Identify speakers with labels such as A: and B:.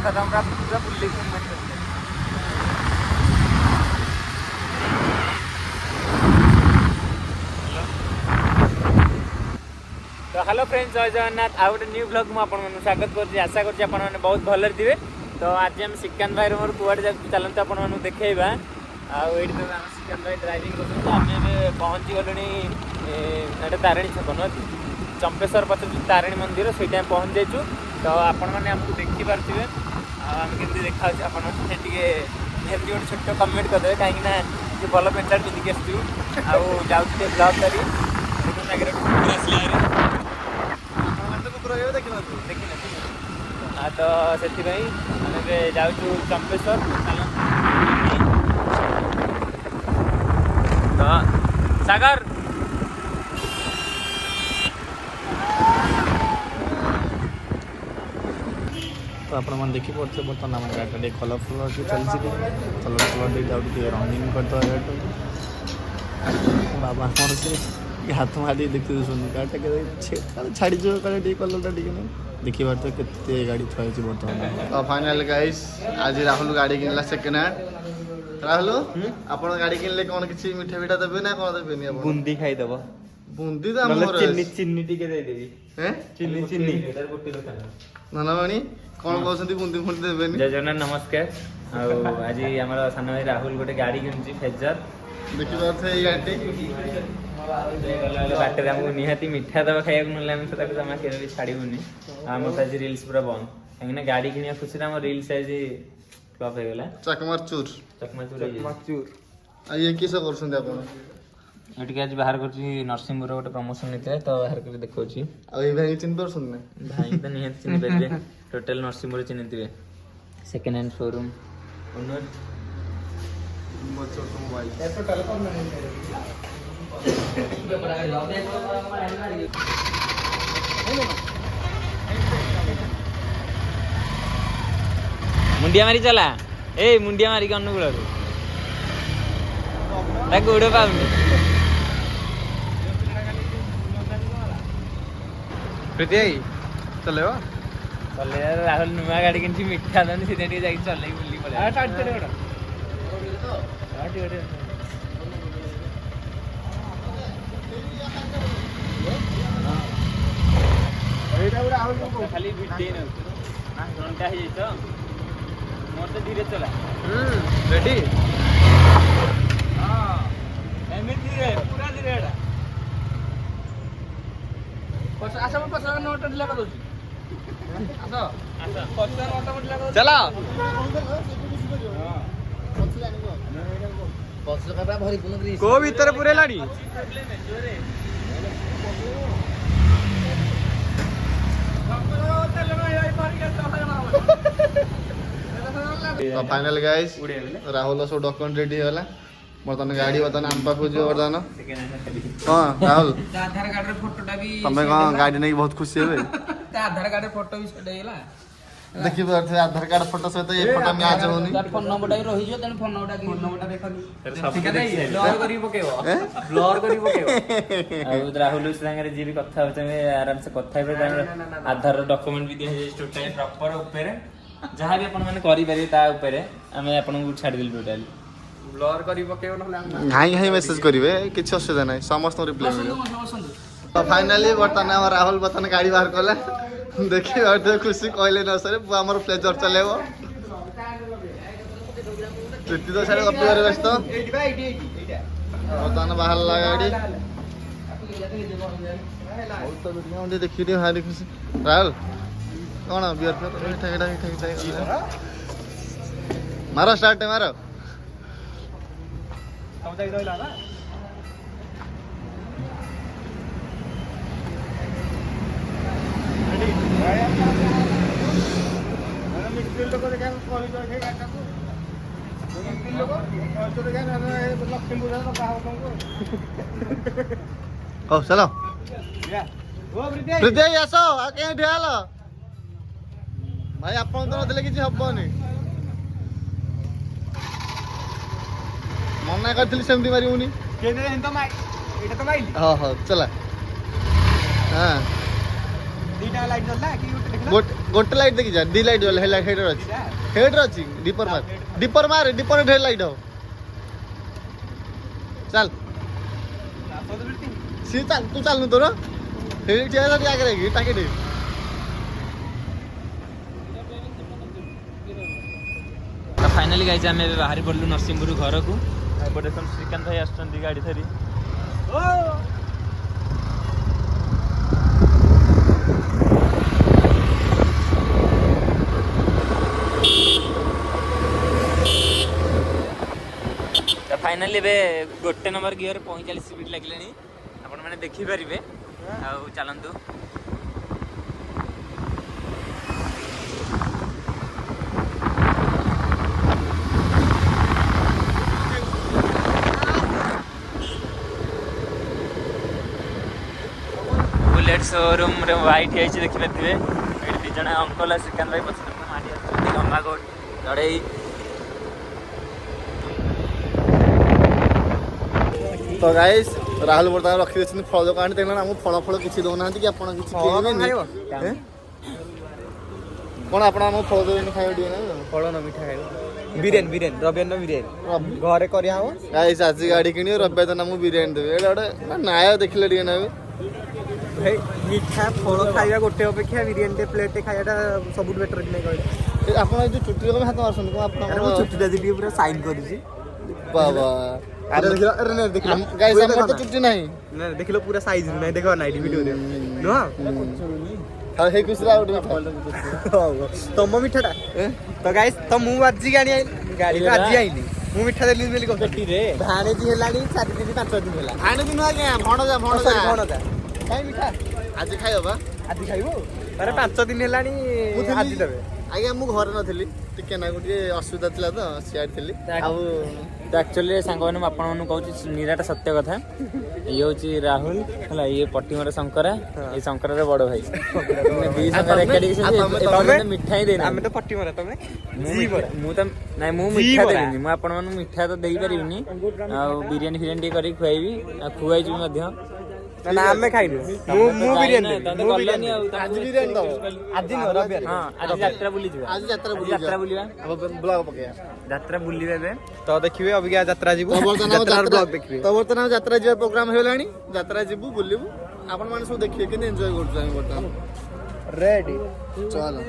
A: तुम पूरा bullet movement करते। तो हेलो फ्रेंड्स, जय जगन्नाथ। आ गए न्यू ब्लॉग मुझे स्वागत कर आशा कर बहुत भलर थे। तो आज हम श्रीकांत भाई मोर कुआड़े चलते आपको देखा। आठ तो श्रीकांत भाई ड्राइविंग कर पहुँची गलु ये तारिणी छक न चंपेश्वर पथ तारिणी मंदिर से पहुँच जाइए। तो आपण मैंने आमको देखिपे आम के देखा गोटे छोट कमेंट करदे कहीं भल पेंट सार्ट पिंधिक आसू जाऊँ ब्लॉग करी तो से जाऊँ चंपेश्वर। तो सागर
B: तो आप देखिपे बर्तमान आम गाड़ी कलरफुल चलती कलरफुल जाऊँ रनिंग करदे बाबा मोर से हाथ मारी देखते गाड़ी छाड़ी कलर कलरटा टे देखी पार्थ के गाड़ी थी बर्तमान। तो फाइनल गाइस आज राहुल गाड़ी किनला सेकेंड हैंड। राहुल आप गाड़ी किनले कौन किसी मिठा पिठा देवे ना कौन देवे?
A: बुंदी खाईदेव।
B: बुंदी तो
A: चीनी टिके देदेवी। चीनी चीनी
B: नानामणि कौन कहते बुंदी फुंदी देवे?
A: जय जगन्नाथ, नमस्कार। आज आम सान भाई राहुल गोटे गाड़ी किनुची फेजर।
B: देखी पार्थे गाड़ी
A: बाटर आमको निहाती मिठा दवा खाया ना जमा भी छाड़बूनी। आम तो आज रिल्स पूरा बंद कहीं गाड़ी किनिया खुशी रिल्स आज फ्लप हो गला।
B: चकमाचूर ये किस कर
A: आज बाहर कर नरसिंहपुर गोटे प्रमोशन नहीं तो बाहर कर देखा
B: भाई चिन्ह पार
A: भाई तो निहाती चिन्ह पारे। टोटल नरसिंहपुर चिन्ह सेकेंड हैंड शोरूम ओनर मुंडिया मारी चला ए मुंडिया मारी अनुकूल गोड़ पाऊनी
B: चले
A: चले राहुल नुआ गाड़ी किसी मिठा दन से चल बुली खाली घंटा हो मोर तो धीरे चला
B: रेडी
A: धीरे पूरा धीरे
B: चला को भीतर पूरे लाड़ी तो फाइनल गाइस राहुल सब डॉक्यूमेंट रेडी होला बर्तमान गाड़ी बर्तमान आम पाखु जो बर्तमान। हाँ राहुल
C: आधार कार्ड रे फोटोटा भी
B: तमे कौन गाड़ी नहीं बहुत खुशी हेबे?
C: आधार कार्ड रे फोटो भी सेट हेला
B: देखि पारथे आधार कार्ड फोटो सहित ये फोटो मैच होनी।
C: फोन नंबरटा भी रहि जो तने फोन नंबरटा देखनी
A: ब्लर करी पकेबो ब्लर करी पकेबो आ राहुल संगे जी भी कथा होते आराम से कथा हे आधार डॉक्यूमेंट भी दिया टोटल प्रॉपर ऊपर जहां भी अपन माने करि पारे ता ऊपर हमें अपन को छाड़ दिल टोटल ब्लर करी पकेबो न
B: हाई हाई मैसेज करिवे किछ असुविधा नै समस्त रिप्लाई मिले। तो फाइनली बर्तमान हम राहुल बर्तमान गाड़ी बाहर कला देखि और खुशी कहले न सर हमर प्लेजर चलेबो ट्रिटी तो सारे गप्पी करे व्यस्त बर्तमान बाहर ला गाड़ी बहुत तो दुनिया में देखि दे हारी खुशी। राहुल कौन बियर मिठा मारो स्टार्ट मारो ओ चलो हृदय आस कहीं ढेल भाई आप किसी हबनी मना करी सेमती मारूनी हाँ हाँ चला हाँ
C: ଦିଟା ଲାଇଟ୍ ଜଳିଲା କି ଗୋଟେ ଦେଖିଲ
B: ଗୋଟେ ଲାଇଟ୍ ଦେଖି ଯା 2 ଲାଇଟ୍ ଜଲେ ହେଲା ହେଡର ଅଛି ହେଡର ଅଛି ଦୀପର ମାର ଦୀପର ଢେର ଲାଇଟ୍ ହବ ଚାଲ ସିଏ ଚାଲ ତୁ ଚାଲନୁ ତୋର ହେଡ ଠିଆ ହେଲା ଟିକେ ଆଗରେ କି ଟାକେ ଦେ
A: फाइनाली गाइज आम बाहरी पड़लु नरसिंहपुर घर को एपटे श्रीकांत भाई आसुच्च गाड़ी धरी फाइनाली गोटे नंबर गियर 45 स्पीड लगे आपण मैंने देखिपारे चलतु बुलेट शोरूम व्हाइट है देखिए दी जन अंकल श्रीकांत भाई पछे माड़ी आसुच्च गंगागोट लड़े
B: तो गाइस राहुल बर्तमान रखी देछन फल दुकान तेना हम फल किछि दोना कि आपण किछि केबे कोन आपण हम फल देन खाइ दिए ना
C: ଫଳ ନ ମିଠା ଖାଇବ ବିରିୟାନୀ ରବିନ ବିରିୟାନୀ ଘରେ କରିଆ ହବ
B: गाइस आज गाड़ी किनियो रब्बे तो नाम बिरियानी देबे एडा ओडे नाय देखिले दिए ना
C: ଭାଇ ମିଠା ଫଳ ଖାଇବା ଗୋଟେ ଅପେକ୍ଷା ବିରିୟାନୀ ପ୍ଲେଟ୍ ଖାଇବାଟା ସବୁଠୁ ବେଟର କି ନାହିଁ କହିଲେ
B: ଆପଣ ଏ जो चुट्टी को हाथ मारसन को आपण
C: ମୁଁ ଚୁଟିଟା ଟିକେ ପୁରା ସାଇନ୍ କରିଛି
B: बाबा
C: ଆରେ ଦେଖିଲ ଆରେ ନା ଦେଖିଲ
B: गाइस हमर तो चुट्टी नहीं
C: ନା ଦେଖିଲ ପୁରା ସାଇଜ୍ ନାହିଁ ଦେଖ ନାଇଟ୍ ଭିଡିଓରେ ନୁହଁ
B: हां हे कुसरा उठ
C: ତମ ମିଠାଟା ତ ଗାଇସ୍ ତ ମୁଁ ଆଜି ଗାଡ଼ି ଆଜି ଆଇଲି ମୁଁ ମିଠା ଦେଲି ବୋଲି କହୁଛି ରେ ଭାଣେଜି ହେଲାଣି 4 ଦିନ 5 ଦିନ ହେଲା
B: आने दिन आगे भणजा भणजा
C: ଭଣଜା କାଇଁ ମିଠା
B: आज खाइयो बा
C: ଆଜି ଖାଇବୁ ଆରେ 5 ଦିନ ହେଲାଣି ଆଜି ଦେବେ
B: आगे मु घर नथिली टिके ना गोटे असुविधा थिला तो सियाड थिली आ
A: एक्चुअली सांग मैंने आपन कहूँ निराट सत्य कथा ये हूँ राहुल है ये पट्टीमर शंकरा ये शंकर बड़ भाई दी शंकर एकाठी मिठा ही देना
C: ଆମେ ତ ପट्ଟି ମରା ତମେ
A: ନାଇଁ ମୁଁ ମିଠା ଦେବିନି ମୁଁ ଆପଣ ମାନଙ୍କୁ ମିଠା ତ ଦେଇ ପାରିବିନି ଆଉ ବିରିୟାନୀ ଫିରିୟାନୀ ଟିକେ କରିକି ଖୁଆଇବି ଆଉ ଖୁଆଇଛି ମଧ୍ୟ
C: ନା ଆମେ ଖାଇଲୁ ମୁଁ ବିରିୟାନୀ
A: ଗଲନି ଆଉ
B: आज बिरियानी दो
C: ଆଜି ନୁହଁ ରବିବାର
A: ହଁ ଆଜି ଯାତ୍ରା ବୁଲି ଯିବା
B: आज यात्रा
A: ଯାତ୍ରା ବୁଲିବା
B: अब ब्लॉग पके
A: ଯାତ୍ରା ବୁଲିବା ଏବେ
C: ତ ଦେଖିବେ ଅବିକା ଯାତ୍ରା ଯିବୁ
B: तो बर्तन
C: ଯାତ୍ରାର
B: यात्रा
C: ବ୍ଲଗ ଦେଖିବେ
B: तो बर्तन यात्रा जीवा प्रोग्राम हेलानी यात्रा जीबू बुलिबू आपण माने सब देखिए कि एंजॉय करछु हम बर्तन
C: ରେଡି
B: चलो